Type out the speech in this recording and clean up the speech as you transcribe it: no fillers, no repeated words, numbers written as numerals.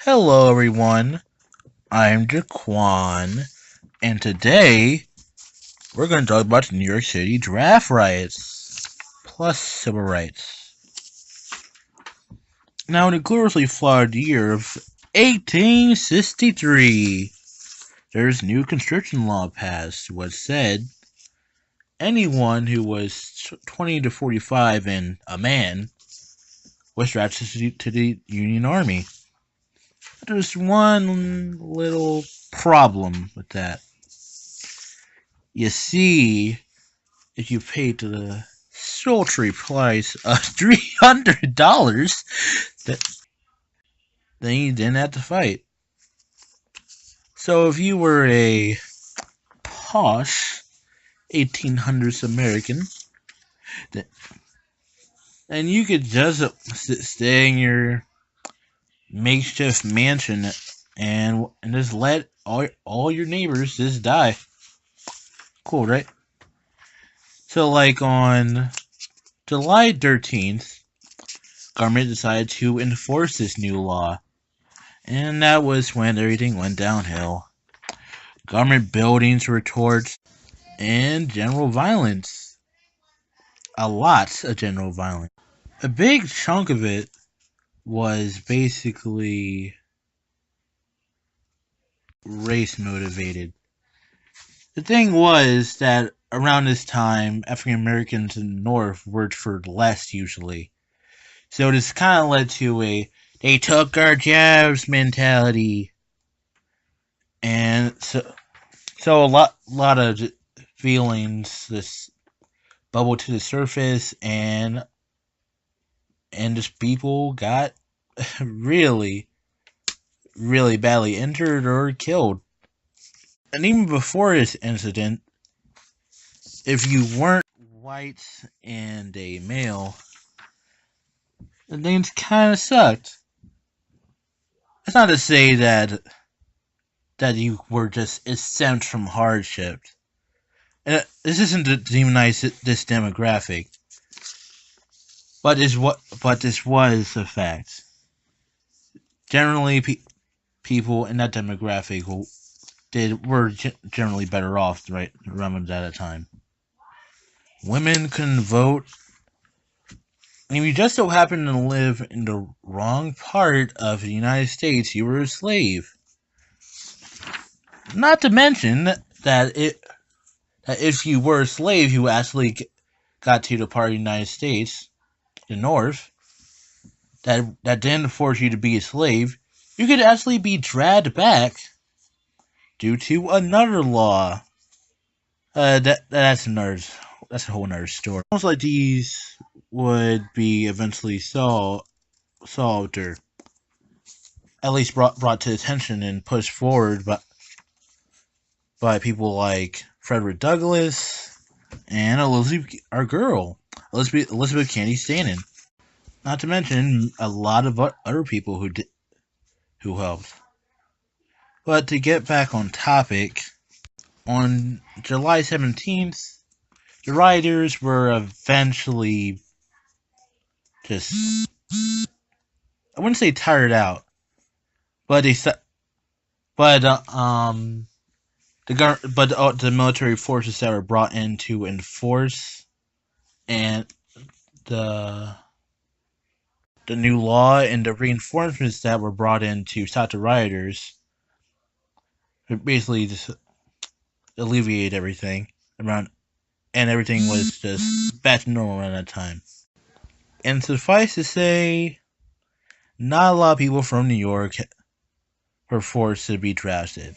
Hello everyone, I'm Jaquan, and today we're going to talk about the New York City draft riots, plus civil rights. Now, in the gloriously flawed year of 1863, there's new conscription law passed, which said anyone who was 20 to 45 and a man was drafted to the Union Army. There's one little problem with that. You see, if you paid the sultry price of $300, then you didn't have to fight. So if you were a posh 1800s American, then you could just stay in your makeshift mansion and just let all your neighbors just die. Cool, right? So, like on July 13th, government decided to enforce this new law, and that was when everything went downhill. Government buildings were torched, and general violence. A lot of general violence. A big chunk of it was basically race motivated. The thing was that around this time, African Americans in the North worked for less usually. So this kind of led to a "they took our jobs" mentality. And so a lot of feelings just bubbled to the surface, and just people got really, really badly injured or killed. And even before this incident, if you weren't white and a male, then things kind of sucked. It's not to say that you were just exempt from hardship. And this isn't to demonize this demographic, but this was a fact. Generally, people in that demographic were generally better off right around that time. Women couldn't vote, and if you just so happened to live in the wrong part of the United States, you were a slave. Not to mention that if you were a slave, you actually got to the part of the United States, the North, that didn't force you to be a slave, you could actually be dragged back due to another law. That's a whole nother story. Almost like these would be eventually solved, or at least brought to attention and pushed forward by people like Frederick Douglass and Elizabeth Cady Stanton. Not to mention a lot of other people who helped. But to get back on topic, on July 17th, the rioters were eventually just, I wouldn't say tired out, but the military forces that were brought in to enforce and the new law and the reinforcements that were brought in to stop the rioters basically just alleviate everything around, and everything was just back to normal around that time. And suffice to say, not a lot of people from New York were forced to be drafted.